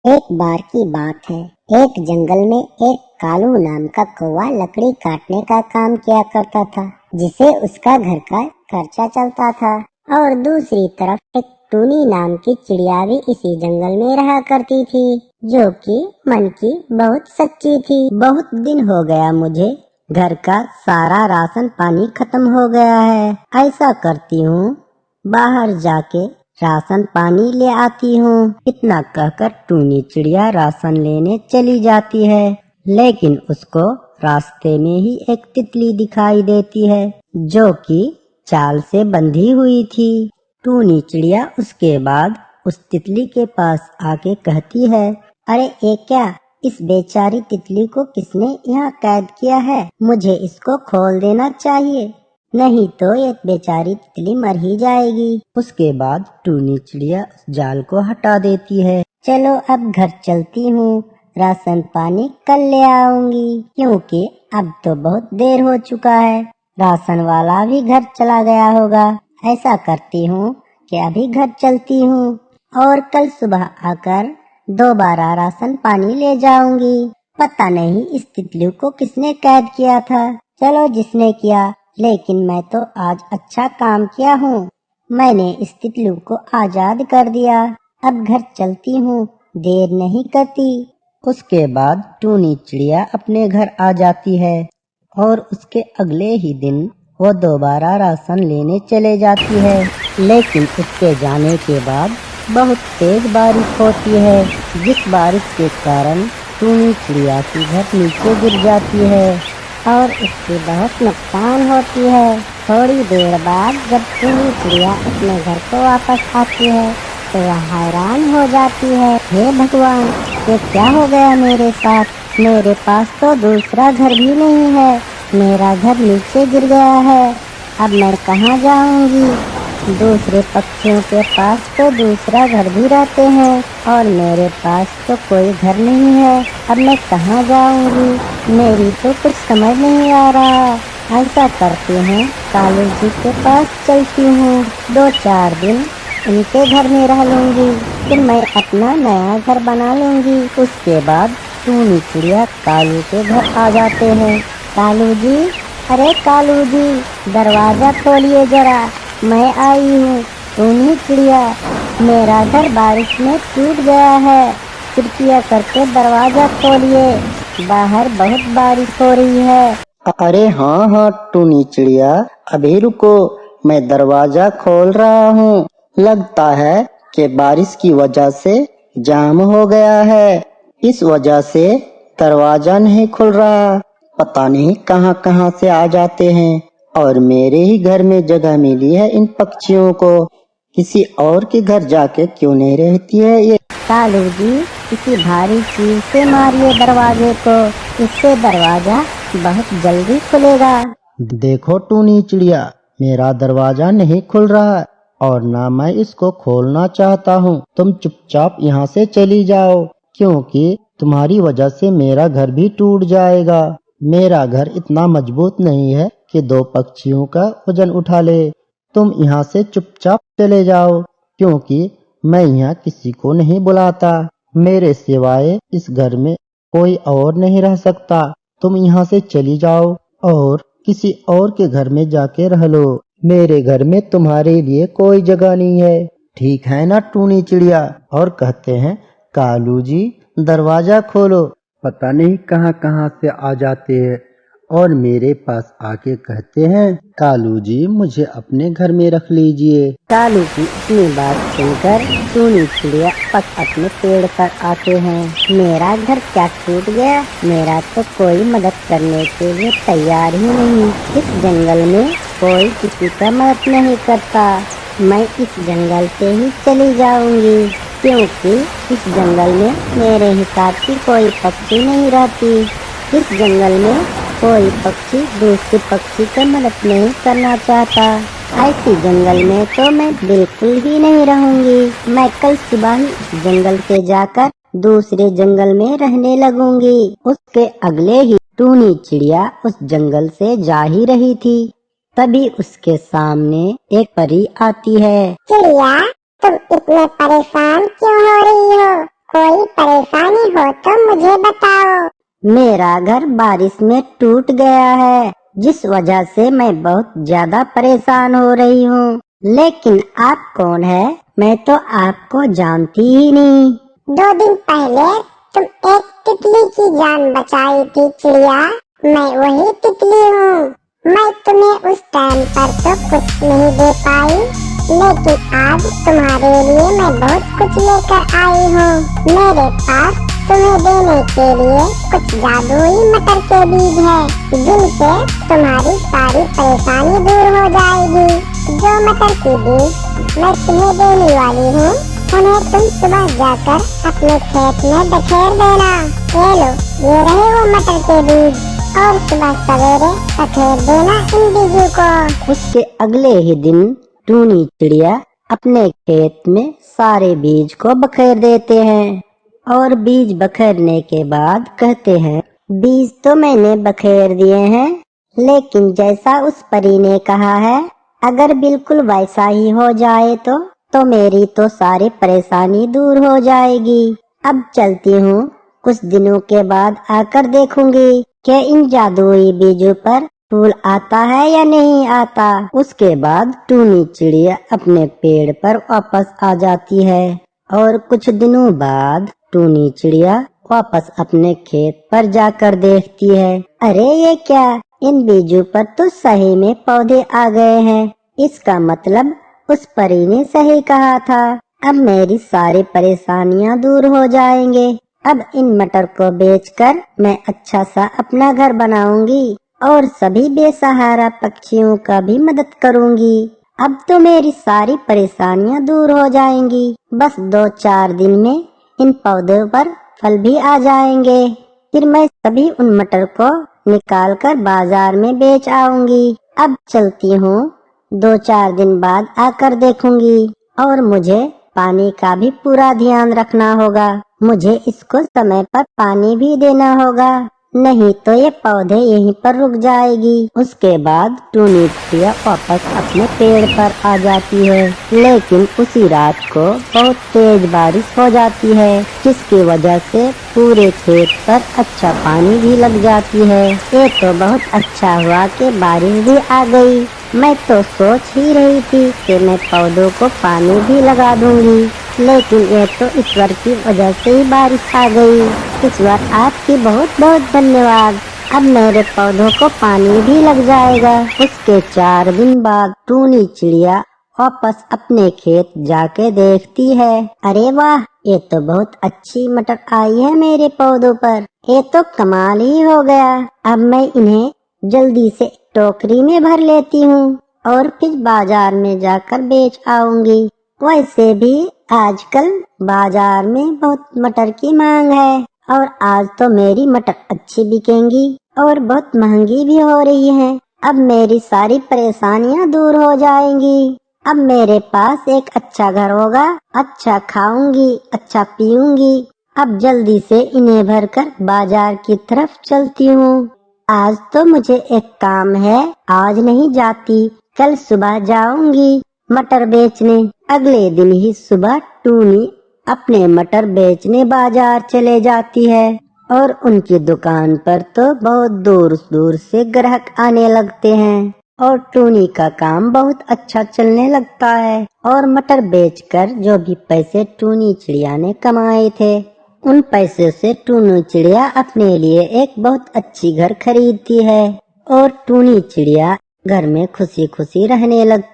एक बार की बात है, एक जंगल में एक कालू नाम का कौवा लकड़ी काटने का काम किया करता था, जिसे उसका घर का खर्चा चलता था। और दूसरी तरफ एक टूनी नाम की चिड़िया भी इसी जंगल में रहा करती थी, जो कि मन की बहुत सच्ची थी। बहुत दिन हो गया मुझे, घर का सारा राशन पानी खत्म हो गया है। ऐसा करती हूँ, बाहर जाके राशन पानी ले आती हूँ। इतना कहकर टूनी चिड़िया राशन लेने चली जाती है, लेकिन उसको रास्ते में ही एक तितली दिखाई देती है, जो कि चाल से बंधी हुई थी। टूनी चिड़िया उसके बाद उस तितली के पास आके कहती है, अरे ये क्या, इस बेचारी तितली को किसने यहाँ कैद किया है? मुझे इसको खोल देना चाहिए, नहीं तो ये बेचारी तितली मर ही जाएगी। उसके बाद टूनी चिड़िया जाल को हटा देती है। चलो अब घर चलती हूँ, राशन पानी कल ले आऊंगी, क्योंकि अब तो बहुत देर हो चुका है। राशन वाला भी घर चला गया होगा। ऐसा करती हूँ कि अभी घर चलती हूँ और कल सुबह आकर दोबारा राशन पानी ले जाऊंगी। पता नहीं इस तितली को किसने कैद किया था। चलो जिसने किया, लेकिन मैं तो आज अच्छा काम किया हूँ। मैंने इस तितली को आजाद कर दिया। अब घर चलती हूँ, देर नहीं करती। उसके बाद टूनी चिड़िया अपने घर आ जाती है और उसके अगले ही दिन वो दोबारा राशन लेने चले जाती है। लेकिन उसके जाने के बाद बहुत तेज बारिश होती है, जिस बारिश के कारण टूनी चिड़िया की घर नीचे गिर जाती है और उसकी बहुत नुकसान होती है। थोड़ी देर बाद जब टूनी चिड़िया अपने घर को वापस आती है तो वह हैरान हो जाती है, हे भगवान, ये क्या हो गया मेरे साथ? मेरे पास तो दूसरा घर भी नहीं है, मेरा घर नीचे गिर गया है। अब मैं कहाँ जाऊंगी? दूसरे पक्षियों के पास तो दूसरा घर भी रहते हैं और मेरे पास तो कोई घर नहीं है। अब मैं कहाँ जाऊंगी? मेरी तो कुछ समझ नहीं आ रहा। ऐसा करती हूँ, कालू जी के पास चलती हूँ, 2-4 दिन उनके घर में रह लूंगी, फिर मैं अपना नया घर बना लूंगी। उसके बाद टूनी चिड़िया कालू के घर आ जाते हैं। कालू जी, अरे कालू जी, दरवाजा खोलिए जरा, मैं आई हूँ। टूनी चिड़िया, मेरा घर बारिश में टूट गया है, कृपया करके दरवाजा खोलिए, बाहर बहुत बारिश हो रही है। अरे हाँ हाँ टूनी चिड़िया, अभी रुको, मैं दरवाजा खोल रहा हूँ। लगता है कि बारिश की वजह से जाम हो गया है, इस वजह से दरवाजा नहीं खुल रहा। पता नहीं कहाँ कहाँ से आ जाते हैं और मेरे ही घर में जगह मिली है इन पक्षियों को, किसी और के घर जाके क्यों नहीं रहती है ये? कालू जी, किसी भारी चीज से मारिए दरवाजे को, इससे दरवाजा बहुत जल्दी खुलेगा। देखो टूनी चिड़िया, मेरा दरवाजा नहीं खुल रहा और ना मैं इसको खोलना चाहता हूँ। तुम चुपचाप यहाँ से चली जाओ, क्योंकि तुम्हारी वजह से मेरा घर भी टूट जाएगा। मेरा घर इतना मजबूत नहीं है कि 2 पक्षियों का वजन उठा ले। तुम यहाँ से चुपचाप चले जाओ, क्योंकि मैं यहाँ किसी को नहीं बुलाता। मेरे सिवाय इस घर में कोई और नहीं रह सकता। तुम यहाँ से चली जाओ और किसी और के घर में जाके रह लो। मेरे घर में तुम्हारे लिए कोई जगह नहीं है, ठीक है ना टूनी चिड़िया? और कहते हैं, कालू जी दरवाजा खोलो। पता नहीं कहाँ कहाँ से आ जाते हैं और मेरे पास आके कहते हैं, कालू जी मुझे अपने घर में रख लीजिए। कालू की इतनी बात सुनकर टूनी चिड़िया अपने पेड़ पर आते हैं। मेरा घर क्या टूट गया? मेरा तो कोई मदद करने के लिए तैयार ही नहीं। इस जंगल में कोई किसी का मदद नहीं करता। मैं इस जंगल से ही चली जाऊंगी, क्योंकि इस जंगल में मेरे हिसाब की कोई पक्षी नहीं रहती। इस जंगल में कोई पक्षी दूसरे पक्षी की मदद नहीं करना चाहता। ऐसी जंगल में तो मैं बिल्कुल ही नहीं रहूंगी। मैं कल सुबह ही जंगल से जाकर दूसरे जंगल में रहने लगूंगी। उसके अगले ही टूनी चिड़िया उस जंगल से जा ही रही थी, तभी उसके सामने एक परी आती है। चिड़िया, तुम इतने परेशान क्यों हो रही हो? कोई परेशानी हो तो मुझे बताओ। मेरा घर बारिश में टूट गया है, जिस वजह से मैं बहुत ज्यादा परेशान हो रही हूँ। लेकिन आप कौन है? मैं तो आपको जानती ही नहीं। 2 दिन पहले तुम एक तितली की जान बचाई थी चिड़िया, मैं वही तितली हूँ। मैं तुम्हें उस टाइम पर तो कुछ नहीं दे पाई, लेकिन आज तुम्हारे लिए मैं बहुत कुछ लेकर आई हूँ। मेरे पास तुम्हें देने के लिए कुछ जादुई मटर के बीज हैं, जिनसे तुम्हारी सारी परेशानी दूर हो जाएगी। जो मटर के बीज मैं तुम्हें देने वाली हूँ, उन्हें तुम सुबह जाकर अपने खेत में बखेर देना। ये लो, ये रहे वो मटर के बीज, और सुबह सवेरे बखेर देना इन बीजों को। उसके अगले ही दिन टूनी चिड़िया अपने खेत में सारे बीज को बखेर देते हैं, और बीज बखेरने के बाद कहते हैं, बीज तो मैंने बखेर दिए हैं, लेकिन जैसा उस परी ने कहा है, अगर बिल्कुल वैसा ही हो जाए तो मेरी तो सारी परेशानी दूर हो जाएगी। अब चलती हूँ, कुछ दिनों के बाद आकर देखूंगी कि इन जादुई बीजों पर फूल आता है या नहीं आता। उसके बाद टूनी चिड़िया अपने पेड़ पर वापस आ जाती है, और कुछ दिनों बाद टूनी चिड़िया वापस अपने खेत पर जाकर देखती है, अरे ये क्या, इन बीजों पर तो सही में पौधे आ गए हैं। इसका मतलब उस परी ने सही कहा था। अब मेरी सारी परेशानियां दूर हो जाएंगे। अब इन मटर को बेचकर मैं अच्छा सा अपना घर बनाऊंगी, और सभी बेसहारा पक्षियों का भी मदद करूंगी। अब तो मेरी सारी परेशानियां दूर हो जाएंगी। बस 2-4 दिन में इन पौधों पर फल भी आ जाएंगे। फिर मैं सभी उन मटर को निकाल कर बाजार में बेच आऊंगी। अब चलती हूँ, 2-4 दिन बाद आकर देखूंगी, और मुझे पानी का भी पूरा ध्यान रखना होगा। मुझे इसको समय पर पानी भी देना होगा, नहीं तो ये पौधे यहीं पर रुक जाएगी। उसके बाद टूनी चिड़िया वापस अपने पेड़ पर आ जाती है, लेकिन उसी रात को बहुत तेज बारिश हो जाती है, जिसकी वजह से पूरे खेत पर अच्छा पानी भी लग जाती है। ये तो बहुत अच्छा हुआ कि बारिश भी आ गई। मैं तो सोच ही रही थी कि मैं पौधों को पानी भी लगा दूंगी, लेकिन ये तो ईश्वर की वजह से ही बारिश आ गई। ईश्वर आपकी बहुत बहुत धन्यवाद। अब मेरे पौधों को पानी भी लग जाएगा। उसके 4 दिन बाद टूनी चिड़िया वापस अपने खेत जाके देखती है, अरे वाह, ये तो बहुत अच्छी मटर आई है मेरे पौधों पर। ये तो कमाल ही हो गया। अब मैं इन्हें जल्दी से टोकरी में भर लेती हूँ, और फिर बाजार में जाकर बेच आऊंगी। वैसे भी आजकल बाजार में बहुत मटर की मांग है, और आज तो मेरी मटर अच्छी बिकेंगी और बहुत महंगी भी हो रही है। अब मेरी सारी परेशानियां दूर हो जाएंगी। अब मेरे पास एक अच्छा घर होगा, अच्छा खाऊंगी, अच्छा पीऊंगी। अब जल्दी से इन्हें भरकर बाजार की तरफ चलती हूँ। आज तो मुझे एक काम है, आज नहीं जाती, कल सुबह जाऊंगी मटर बेचने। अगले दिन ही सुबह टूनी अपने मटर बेचने बाजार चले जाती है, और उनकी दुकान पर तो बहुत दूर दूर से ग्राहक आने लगते हैं, और टूनी का काम बहुत अच्छा चलने लगता है। और मटर बेचकर जो भी पैसे टूनी चिड़िया ने कमाए थे, उन पैसे से टूनी चिड़िया अपने लिए एक बहुत अच्छी घर खरीदती है, और टूनी चिड़िया घर में खुशी खुशी रहने लगती।